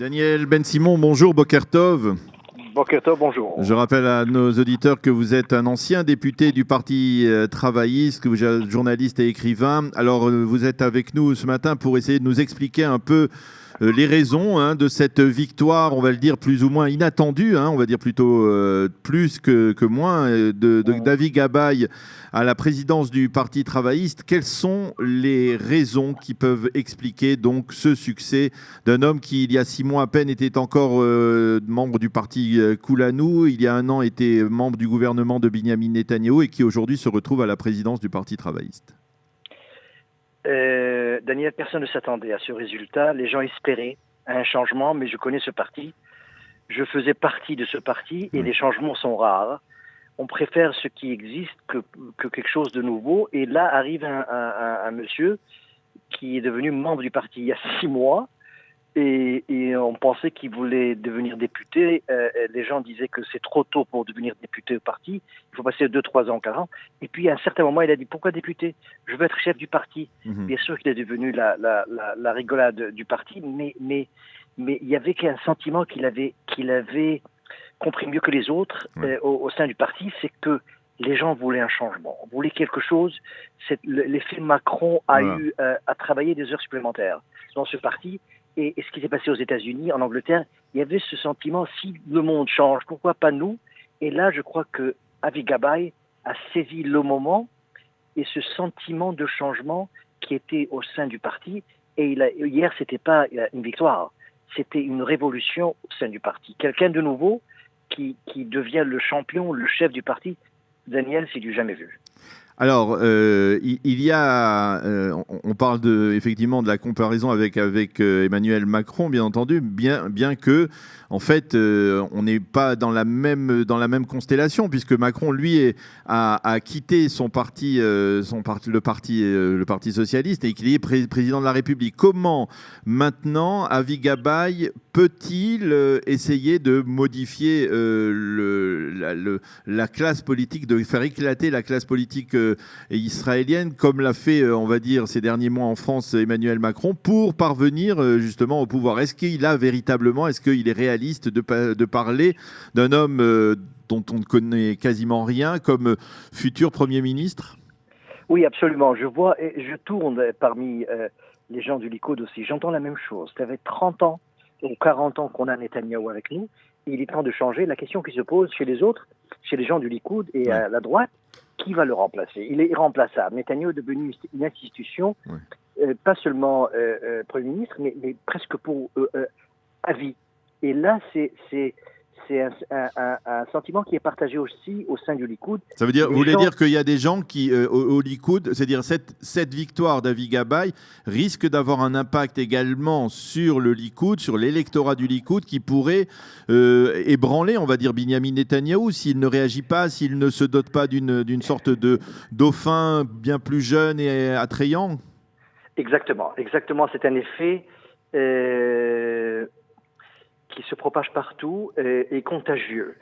Daniel Ben-Simon, bonjour, Boker Tov. Boker Tov, bonjour. Je rappelle à nos auditeurs que vous êtes un ancien député du Parti travailliste, que vous êtes journaliste et écrivain. Alors, vous êtes avec nous ce matin pour essayer de nous expliquer un peu les raisons de cette victoire, on va le dire plus ou moins inattendue, on va dire plutôt plus que moins, de David Gabaye à la présidence du Parti travailliste. Quelles sont les raisons qui peuvent expliquer donc ce succès d'un homme qui, il y a 6 mois à peine, était encore membre du parti Kulanou, il y a 1 an était membre du gouvernement de Binyamin Netanyahou et qui aujourd'hui se retrouve à la présidence du Parti travailliste? Daniel, personne ne s'attendait à ce résultat. Les gens espéraient un changement, mais je connais ce parti. Je faisais partie de ce parti et les changements sont rares. On préfère ce qui existe que quelque chose de nouveau. Et là arrive un monsieur qui est devenu membre du parti il y a 6 mois et on pensait qu'il voulait devenir député. Les gens disaient que c'est trop tôt pour devenir député au parti. Il faut passer 2-3 ans, 4 ans. Et puis à un certain moment, il a dit « Pourquoi député? Je veux être chef du parti. » Bien sûr qu'il est devenu la rigolade du parti, mais il y avait qu'un sentiment qu'il avait compris mieux que les autres au sein du parti, c'est que les gens voulaient un changement, voulaient quelque chose. L'effet Macron a travaillé des heures supplémentaires dans ce parti. Et ce qui s'est passé aux États-Unis, en Angleterre, il y avait ce sentiment, si le monde change, pourquoi pas nous? Et là, je crois que Avi Gabaye a saisi le moment et ce sentiment de changement qui était au sein du parti. Et hier, c'était pas une victoire, c'était une révolution au sein du parti. Quelqu'un de nouveau qui devient le champion, le chef du parti. Daniel, c'est du jamais vu. Alors, il y a, on parle effectivement de la comparaison avec Emmanuel Macron, bien entendu, bien que, en fait, on n'est pas dans la même constellation, puisque Macron, lui, a quitté son parti, le Parti socialiste, et qu'il est président de la République. Comment, maintenant, Avi Gabaye peut-il essayer de modifier la classe politique, de faire éclater la classe politique israélienne, comme l'a fait, on va dire, ces derniers mois en France Emmanuel Macron, pour parvenir justement au pouvoir? Est-ce qu'il est réaliste de parler d'un homme dont on ne connaît quasiment rien comme futur Premier ministre? Oui, absolument. Je tourne parmi les gens du Likoud aussi. J'entends la même chose. Ça fait 30 ans ou 40 ans qu'on a Netanyahou avec nous. Il est temps de changer. La question qui se pose chez les autres, chez les gens du Likoud et à la droite, qui va le remplacer? Il est irremplaçable. Netanyahou est devenu une institution, pas seulement Premier ministre, mais presque pour à vie. Et là, c'est un sentiment qui est partagé aussi au sein du Likoud. Ça veut dire, vous voulez dire qu'il y a des gens qui, au Likoud, c'est-à-dire cette victoire d'Avi Gabaye risque d'avoir un impact également sur le Likoud, sur l'électorat du Likoud, qui pourrait ébranler, on va dire, Binyamin Netanyahou s'il ne réagit pas, s'il ne se dote pas d'une sorte de dauphin bien plus jeune et attrayant? Exactement. C'est un effet qui se propage partout et contagieux.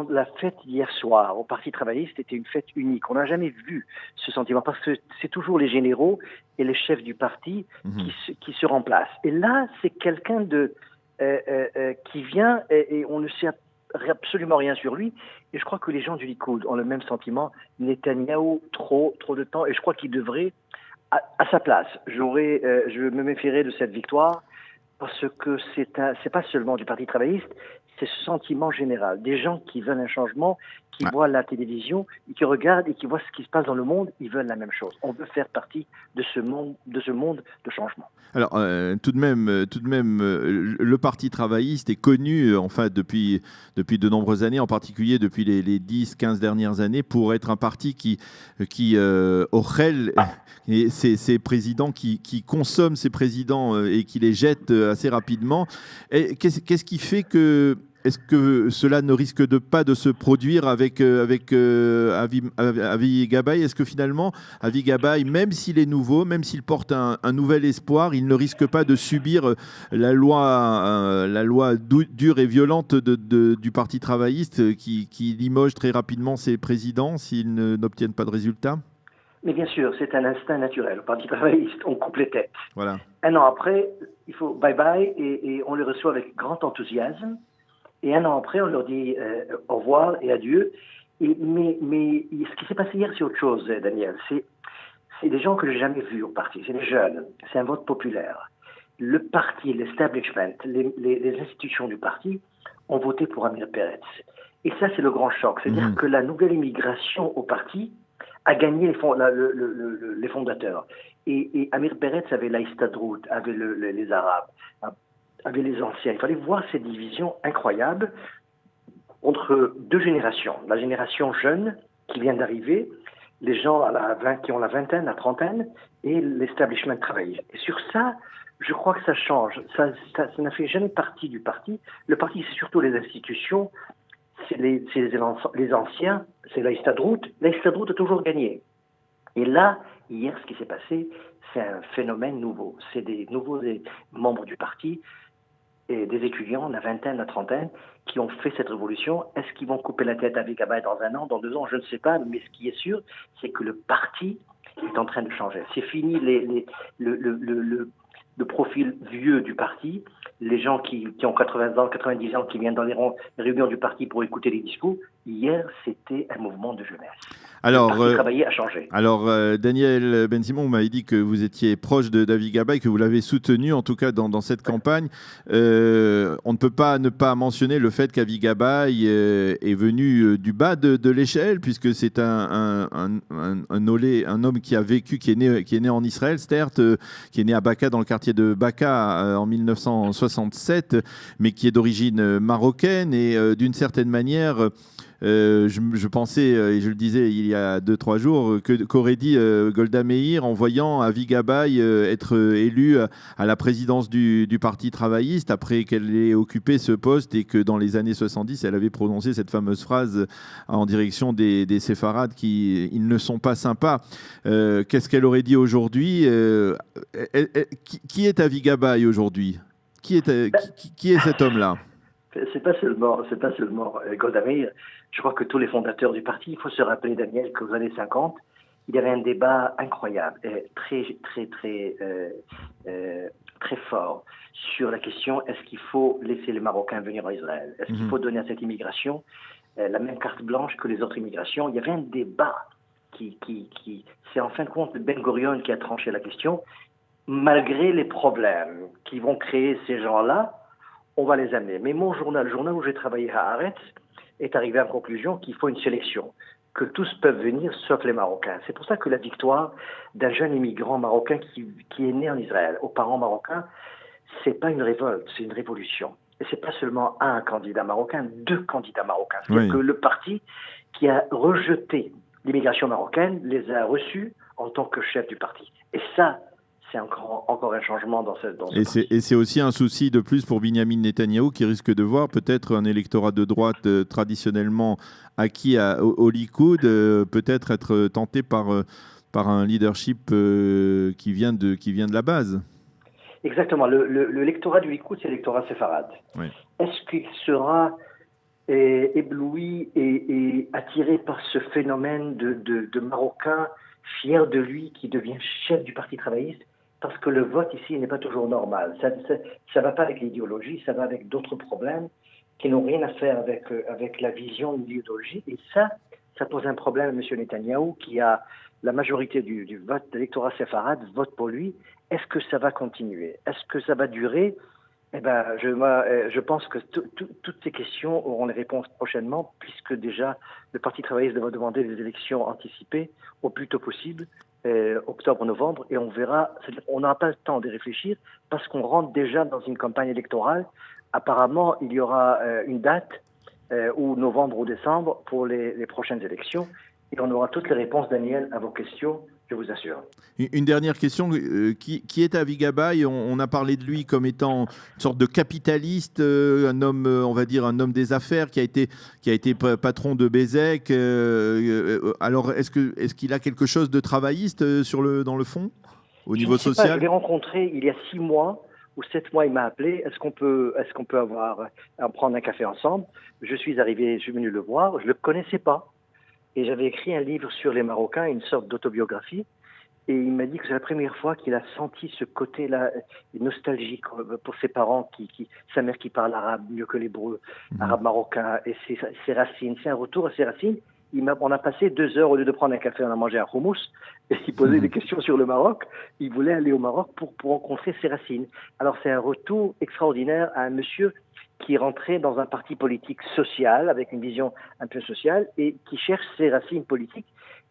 La fête d'hier soir au Parti travailliste était une fête unique. On n'a jamais vu ce sentiment parce que c'est toujours les généraux et les chefs du parti qui se remplacent. Et là, c'est quelqu'un qui vient et on ne sait absolument rien sur lui. Et je crois que les gens du Likoud ont le même sentiment. Netanyahou, trop de temps. Et je crois qu'il devrait, à sa place, je me méfierais de cette victoire. Parce que c'est pas seulement du Parti travailliste, c'est ce sentiment général. Des gens qui veulent un changement, qui voient la télévision, qui regardent et qui voient ce qui se passe dans le monde, ils veulent la même chose. On veut faire partie de ce monde de changement. Alors, tout de même, le Parti travailliste est connu, enfin, depuis de nombreuses années, en particulier depuis les 10-15 dernières années, pour être un parti qui Orel, et ses présidents, qui consomme ses présidents et qui les jette assez rapidement. Qu'est-ce qui fait que... Est-ce que cela ne risque pas de se produire avec Avi Gabaye? Est-ce que finalement, Avi Gabaye, même s'il est nouveau, même s'il porte un nouvel espoir, il ne risque pas de subir la loi dure et violente du Parti travailliste qui limoge très rapidement ses présidents s'ils n'obtiennent pas de résultats? Mais bien sûr, c'est un instinct naturel. Au Parti travailliste, on coupe les têtes. Voilà. Un an après, il faut bye-bye et on les reçoit avec grand enthousiasme. Et un an après, on leur dit au revoir et adieu. Mais ce qui s'est passé hier, c'est autre chose, Daniel. C'est des gens que j'ai jamais vus au parti. C'est des jeunes. C'est un vote populaire. Le parti, l'establishment, les institutions du parti ont voté pour Amir Peretz. Et ça, c'est le grand choc. C'est-à-dire que la nouvelle immigration au parti a gagné les fondateurs. Et Amir Peretz avait l'Aïstadrout, avait les Arabes, avait les anciens. Il fallait voir cette division incroyable entre deux générations. La génération jeune qui vient d'arriver, les gens qui ont la vingtaine, la trentaine, et l'establishment travailliste. Et sur ça, je crois que ça change. Ça n'a fait jamais partie du parti. Le parti, c'est surtout les institutions, c'est les anciens, c'est l'Aïstadrout. L'Aïstadrout a toujours gagné. Et là, hier, ce qui s'est passé, c'est un phénomène nouveau. C'est des nouveaux membres du parti et des étudiants, la vingtaine, la trentaine, qui ont fait cette révolution. Est-ce qu'ils vont couper la tête à Avi Gabay dans 1 an, dans 2 ans? Je ne sais pas, mais ce qui est sûr, c'est que le parti est en train de changer. C'est fini le profil vieux du parti, les gens qui ont 80 ans, 90 ans, qui viennent dans les réunions du parti pour écouter les discours. Hier, c'était un mouvement de jeunesse. Alors, le parti travaillé a changé. Alors, Daniel Ben-Simon, vous m'avez dit que vous étiez proche d'Avi Gabay, que vous l'avez soutenu, en tout cas dans cette campagne. On ne peut pas ne pas mentionner le fait qu'Avi Gabay est venu du bas de l'échelle, puisque c'est un homme qui a vécu, qui est né en Israël, certes, qui est né à Baka, dans le quartier de Baka, en 1967, mais qui est d'origine marocaine et d'une certaine manière... je pensais, et je le disais il y a 2-3 jours, qu'aurait dit Golda Meir en voyant Avi Gabay être élue à la présidence du Parti travailliste après qu'elle ait occupé ce poste et que dans les années 70, elle avait prononcé cette fameuse phrase en direction des séfarades ils ne sont pas sympas. Qu'est-ce qu'elle aurait dit aujourd'hui? Qui est Avi Gabay aujourd'hui? Qui est cet homme-là? C'est pas seulement Golda Meir. Je crois que tous les fondateurs du parti, il faut se rappeler, Daniel, qu'aux années 50, il y avait un débat incroyable, et très fort sur la question: est-ce qu'il faut laisser les Marocains venir en Israël? Est-ce qu'il faut donner à cette immigration la même carte blanche que les autres immigrations? Il y avait un débat c'est en fin de compte Ben Gurion qui a tranché la question. Malgré les problèmes qui vont créer ces gens-là, on va les amener. Mais mon journal, le journal où j'ai travaillé à Haaretz, est arrivé à la conclusion qu'il faut une sélection, que tous peuvent venir sauf les Marocains. C'est pour ça que la victoire d'un jeune immigrant marocain qui est né en Israël, aux parents marocains, c'est pas une révolte, c'est une révolution. Et c'est pas seulement un candidat marocain, 2 candidats marocains. C'est-à-dire que le parti qui a rejeté l'immigration marocaine les a reçus en tant que chef du parti. Et ça, c'est encore un changement dans ce parti. Et c'est aussi un souci de plus pour Binyamin Netanyahou, qui risque de voir peut-être un électorat de droite traditionnellement acquis au Likoud, peut-être être tenté par un leadership qui vient de la base. Exactement. Le lectorat du Likoud, c'est l'électorat séfarade. Oui. Est-ce qu'il sera ébloui et attiré par ce phénomène de Marocains fiers de lui qui devient chef du Parti travailliste? Parce que le vote ici n'est pas toujours normal. Ça ne va pas avec l'idéologie, ça va avec d'autres problèmes qui n'ont rien à faire avec la vision de l'idéologie. Et ça pose un problème à M. Netanyahou, qui a la majorité du vote de l'électorat séfarade vote pour lui. Est-ce que ça va continuer? Est-ce que ça va durer? Eh ben, je pense que toutes ces questions auront les réponses prochainement, puisque déjà le Parti travailliste va demander des élections anticipées au plus tôt possible, octobre-novembre, et on verra. On n'aura pas le temps de réfléchir parce qu'on rentre déjà dans une campagne électorale. Apparemment, il y aura une date, ou novembre ou décembre, pour les prochaines élections, et on aura toutes les réponses, Daniel, à vos questions. Je vous assure. Une dernière question. Qui est Avi Gabay? On a parlé de lui comme étant une sorte de capitaliste, un homme, on va dire, un homme des affaires qui a été patron de Bezek. Alors, est-ce qu'il a quelque chose de travailliste dans le fond, au niveau social? Je l'ai rencontré il y a 6 mois ou 7 mois. Il m'a appelé. Est-ce qu'on peut prendre un café ensemble? Je suis venu le voir. Je le connaissais pas. Et j'avais écrit un livre sur les Marocains, une sorte d'autobiographie. Et il m'a dit que c'est la première fois qu'il a senti ce côté-là nostalgique pour ses parents, sa mère qui parle arabe mieux que l'hébreu, arabe marocain, et ses racines. C'est un retour à ses racines. On a passé 2 heures, au lieu de prendre un café, on a mangé un hummus, et il posait des questions sur le Maroc. Il voulait aller au Maroc pour rencontrer ses racines. Alors c'est un retour extraordinaire à un monsieur qui est rentré dans un parti politique social, avec une vision un peu sociale, et qui cherche ses racines politiques.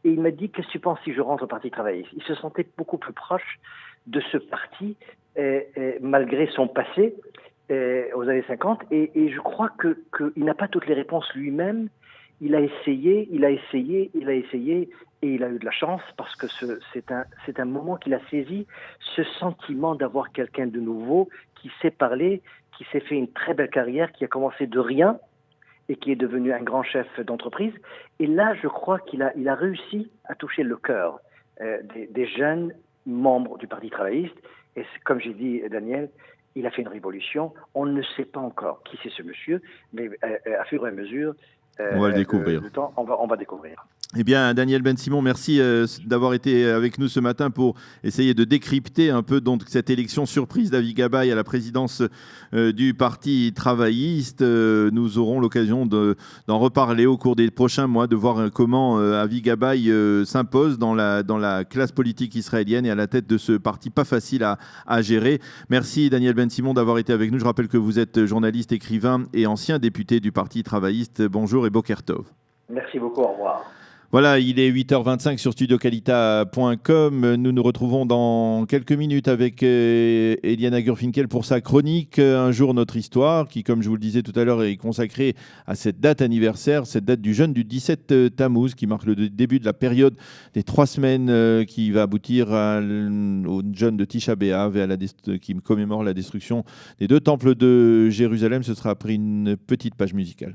Et il m'a dit, qu'est-ce que tu penses si je rentre au Parti travailliste? Il se sentait beaucoup plus proche de ce parti, malgré son passé aux années 50. Et je crois qu'il n'a pas toutes les réponses lui-même. Il a essayé, et il a eu de la chance parce que c'est un moment qu'il a saisi, ce sentiment d'avoir quelqu'un de nouveau qui sait parler, qui s'est fait une très belle carrière, qui a commencé de rien et qui est devenu un grand chef d'entreprise. Et là, je crois qu'il a réussi à toucher le cœur des jeunes membres du Parti travailliste. Et comme j'ai dit, Daniel, il a fait une révolution. On ne sait pas encore qui c'est ce monsieur, mais à fur et à mesure, on va le découvrir. Le temps, on va découvrir. Eh bien, Daniel Ben-Simon, merci d'avoir été avec nous ce matin pour essayer de décrypter un peu donc cette élection surprise d'Avi Gabay à la présidence du Parti travailliste. Nous aurons l'occasion d'en reparler au cours des prochains mois, de voir comment Avi Gabay s'impose dans la classe politique israélienne et à la tête de ce parti pas facile à gérer. Merci Daniel Ben-Simon d'avoir été avec nous. Je rappelle que vous êtes journaliste, écrivain et ancien député du Parti travailliste. Bonjour et Boker Tov. Merci beaucoup, au revoir. Voilà, il est 8h25 sur studiocalita.com. Nous nous retrouvons dans quelques minutes avec Eliana Gurfinkel pour sa chronique Un jour notre histoire, qui, comme je vous le disais tout à l'heure, est consacrée à cette date anniversaire, cette date du jeûne du 17 Tammuz, qui marque le début de la période des 3 semaines qui va aboutir au jeûne de Tisha B'Av, qui commémore la destruction des 2 temples de Jérusalem. Ce sera après une petite page musicale.